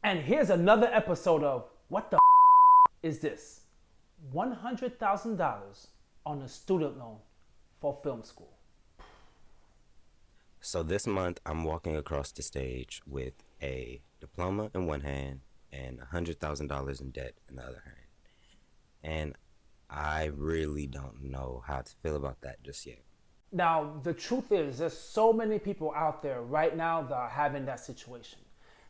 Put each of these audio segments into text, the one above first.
And here's another episode of What the is this? $100,000 on a student loan for film school. So this month, I'm walking across the stage with a diploma in one hand and $100,000 in debt in the other hand. And I really don't know how to feel about that just yet. Now, the truth is, there's so many people out there right now that are having that situation.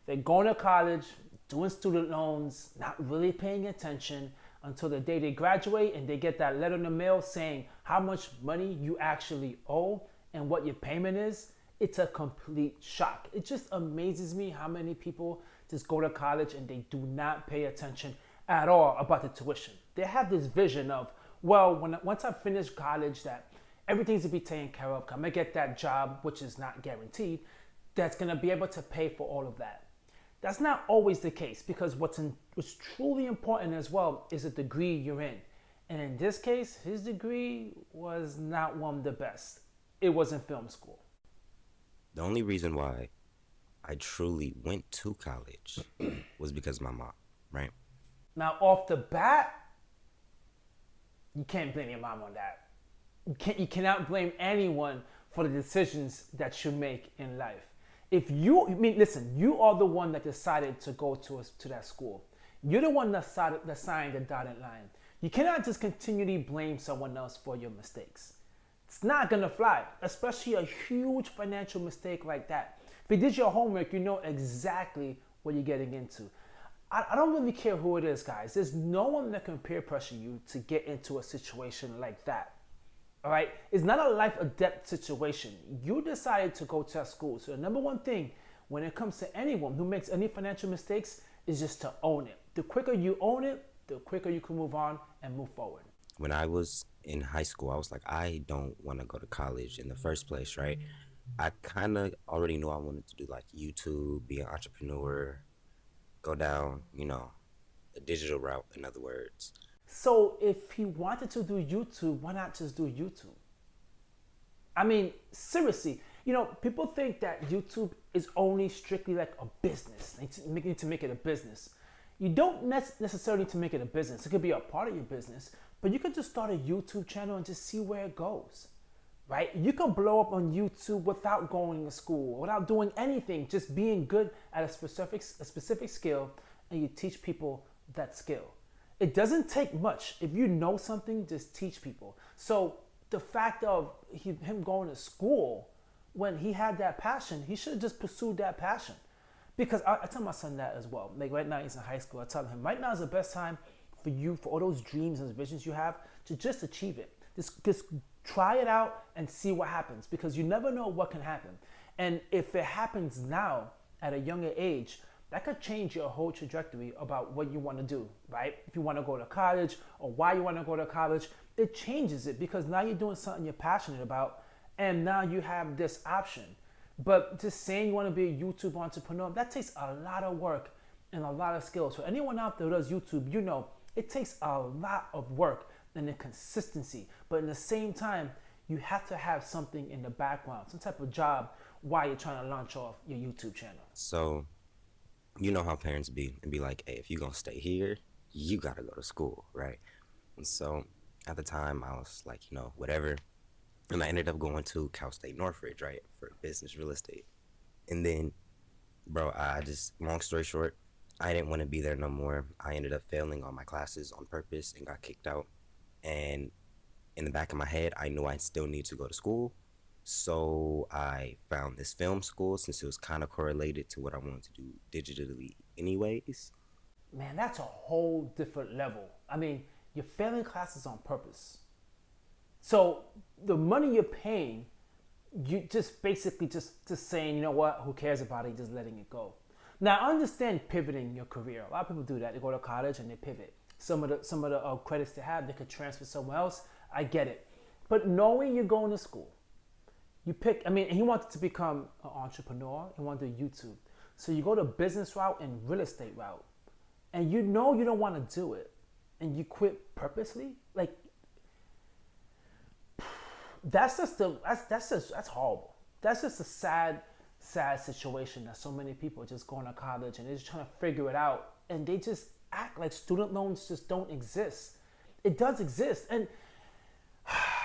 They're going to college, doing student loans, not really paying attention until the day they graduate and they get that letter in the mail saying how much money you actually owe and what your payment is. It's a complete shock. It just amazes me how many people just go to college and they do not pay attention at all about the tuition. They have this vision of, well, once I finish college, that everything's to be taken care of. I'm gonna get that job, which is not guaranteed, that's gonna be able to pay for all of that. That's not always the case, because what's truly important as well is the degree you're in. And in this case, his degree was not one of the best. It was in film school. The only reason why I truly went to college was because of my mom, right? Now, off the bat, you can't blame your mom on that. You cannot blame anyone for the decisions that you make in life. Listen, you are the one that decided to go to that school. You're the one that signed the dotted line. You cannot just continually blame someone else for your mistakes. It's not gonna fly, especially a huge financial mistake like that. If you did your homework, you know exactly what you're getting into. I don't really care who it is, guys. There's no one that can peer pressure you to get into a situation like that. All right? It's not a life or death situation. You decided to go to that school. So the number one thing when it comes to anyone who makes any financial mistakes is just to own it. The quicker you own it, the quicker you can move on and move forward. When I was in high school, I was like, I don't want to go to college in the first place, right? I kind of already knew I wanted to do like YouTube, be an entrepreneur, go down, the digital route, in other words. So if he wanted to do YouTube, why not just do YouTube? I mean, seriously, people think that YouTube is only strictly like a business. You need to make it a business. You don't necessarily need to make it a business. It could be a part of your business, but you could just start a YouTube channel and just see where it goes, right? You can blow up on YouTube without going to school, without doing anything, just being good at a specific skill, and you teach people that skill. It doesn't take much. If you know something, just teach people. So the fact of him going to school, when he had that passion, he should have just pursued that passion. Because I tell my son that as well. Like right now he's in high school. I tell him right now is the best time for you, for all those dreams and visions you have, to just achieve it. Just try it out and see what happens, because you never know what can happen. And if it happens now at a younger age, that could change your whole trajectory about what you want to do, right? If you want to go to college or why you want to go to college, it changes it, because now you're doing something you're passionate about, and now you have this option. But just saying you want to be a YouTube entrepreneur, that takes a lot of work and a lot of skills. So anyone out there who does YouTube, it takes a lot of work and the consistency. But in the same time, you have to have something in the background, some type of job while you're trying to launch off your YouTube channel. So, you know how parents be like, hey, if you're going to stay here, you got to go to school, right? And so at the time, I was like, whatever. And I ended up going to Cal State Northridge, right, for business real estate. And then, bro, long story short, I didn't want to be there no more. I ended up failing all my classes on purpose and got kicked out. And in the back of my head, I knew I still need to go to school. So I found this film school, since it was kind of correlated to what I wanted to do digitally anyways. Man, that's a whole different level. I mean, you're failing classes on purpose. So the money you're paying, you just basically just saying, you know what, who cares about it, just letting it go. Now, I understand pivoting your career. A lot of people do that. They go to college and they pivot. Some of the credits they have, they could transfer somewhere else. I get it. But knowing you're going to school, and he wanted to become an entrepreneur. He wanted to do YouTube. So you go the business route and real estate route. And you don't want to do it. And you quit purposely. Like, that's horrible. That's just a sad sad situation that so many people are just going to college and they're just trying to figure it out, and they just act like student loans just don't exist. It does exist. And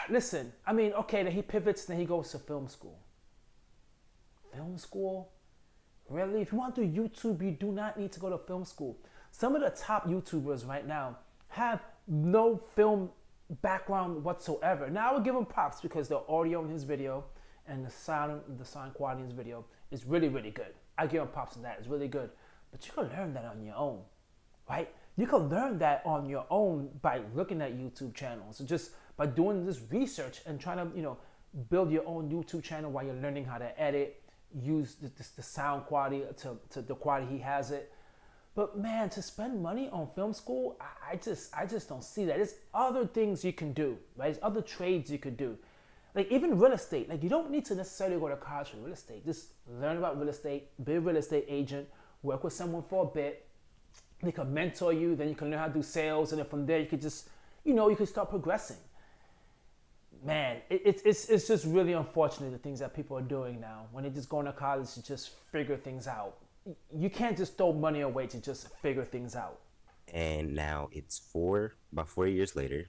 listen, I mean, okay, then he pivots, then he goes to film school. Film school? Really? If you want to do YouTube, you do not need to go to film school. Some of the top YouTubers right now have no film background whatsoever. Now I would give him props because the audio in his video and the sound quality in his video is really, really good. I give him props on that. It's really good. But you can learn that on your own, right? You can learn that on your own by looking at YouTube channels. So just by doing this research and trying to, build your own YouTube channel while you're learning how to edit, use the sound quality to the quality he has it. But man, to spend money on film school, I just don't see that. There's other things you can do, right? There's other trades you could do. Like even real estate. Like you don't need to necessarily go to college for real estate. Just learn about real estate, be a real estate agent, work with someone for a bit. They can mentor you, then you can learn how to do sales, and then from there you could just, you could start progressing. Man, it's just really unfortunate the things that people are doing now when they're just going to college to just figure things out. You can't just throw money away to just figure things out. And now it's about 4 years later,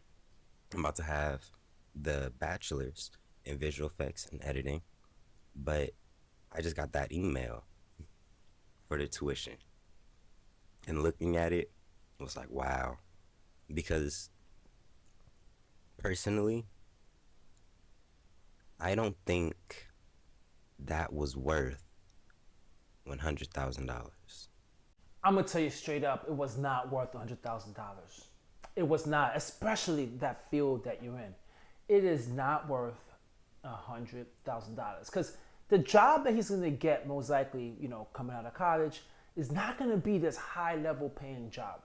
I'm about to have the bachelor's in visual effects and editing, but I just got that email for the tuition. And looking at it, it was like, wow. Because personally, I don't think that was worth $100,000. I'm gonna tell you straight up, it was not worth $100,000. It was not, especially that field that you're in. It is not worth $100,000 because the job that he's gonna get, most likely, coming out of college, is not gonna be this high level paying job,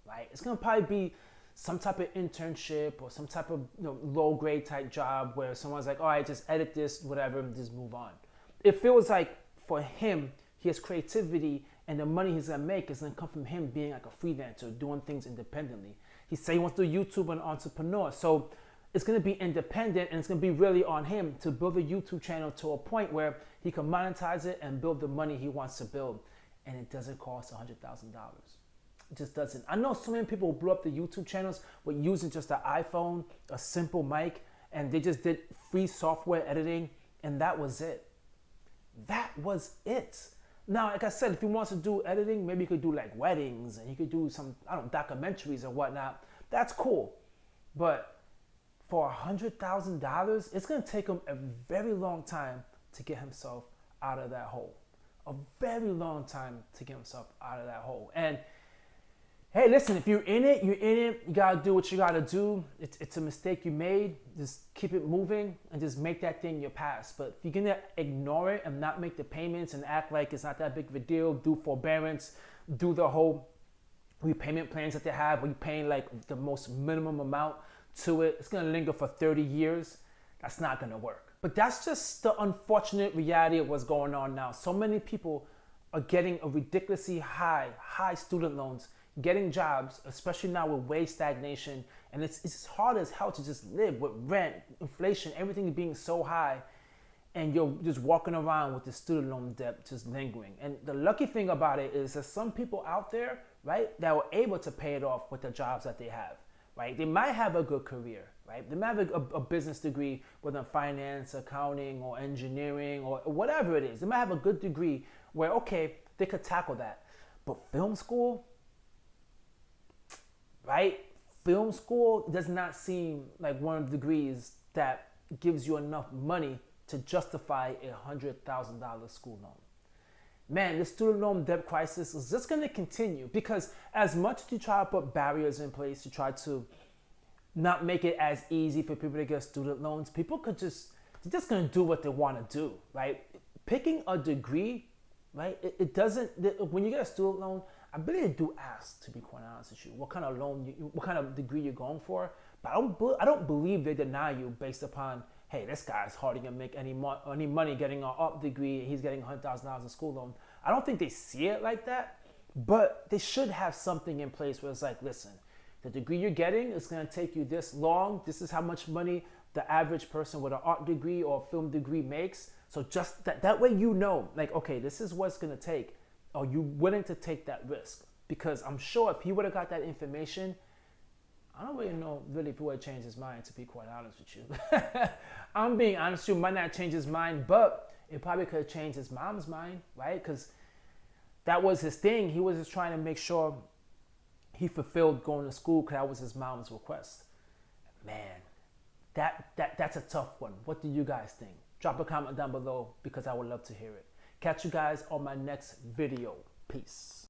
right? It's gonna probably be some type of internship or some type of low grade type job where someone's like, all right, just edit this, whatever, and just move on. It feels like for him, he has creativity, and the money he's gonna make is gonna come from him being like a freelancer, doing things independently. He said he wants to do YouTube and entrepreneur, so it's gonna be independent, and it's gonna be really on him to build a YouTube channel to a point where he can monetize it and build the money he wants to build, and it doesn't cost $100,000. It just doesn't. I know so many people who blew up the YouTube channels with using just an iPhone, a simple mic, and they just did free software editing, and that was it. That was it. Now, like I said, if he wants to do editing, maybe he could do like weddings and he could do some, documentaries or whatnot. That's cool. But for $100,000, it's going to take him a very long time to get himself out of that hole. A very long time to get himself out of that hole. And hey, listen, if you're in it, you're in it. You got to do what you got to do. It's a mistake you made. Just keep it moving and just make that thing your past. But if you're going to ignore it and not make the payments and act like it's not that big of a deal, do forbearance, do the whole repayment plans that they have where you're paying like the most minimum amount to it, it's going to linger for 30 years. That's not going to work. But that's just the unfortunate reality of what's going on now. So many people are getting a ridiculously high student loans, getting jobs, especially now with wage stagnation, and it's hard as hell to just live with rent, inflation, everything being so high, and you're just walking around with the student loan debt just lingering. And the lucky thing about it is there's some people out there, right, that were able to pay it off with the jobs that they have, right? They might have a good career, right? They might have a business degree, whether in finance, accounting, or engineering, or whatever it is. They might have a good degree where, okay, they could tackle that. But film school, right? Film school does not seem like one of the degrees that gives you enough money to justify a $100,000 school loan. Man, the student loan debt crisis is just going to continue because as much as you try to put barriers in place to try to not make it as easy for people to get student loans, people they're just going to do what they want to do, right? Picking a degree, right? It doesn't, when you get a student loan, I really do ask, to be quite honest with you, what kind of loan, what kind of degree you're going for. But I don't believe they deny you based upon, hey, this guy's hardly gonna make any money getting an up degree. He's getting $100,000 in school loan. I don't think they see it like that. But they should have something in place where it's like, listen, the degree you're getting is gonna take you this long. This is how much money the average person with an art degree or a film degree makes. So just that way you know, like, okay, this is what's gonna take. Are you willing to take that risk? Because I'm sure if he would have got that information, I don't really know really if he would have changed his mind, to be quite honest with you. I'm being honest with you, might not change his mind, but it probably could have changed his mom's mind, right? Because that was his thing. He was just trying to make sure he fulfilled going to school because that was his mom's request. Man, that's a tough one. What do you guys think? Drop a comment down below because I would love to hear it. Catch you guys on my next video. Peace.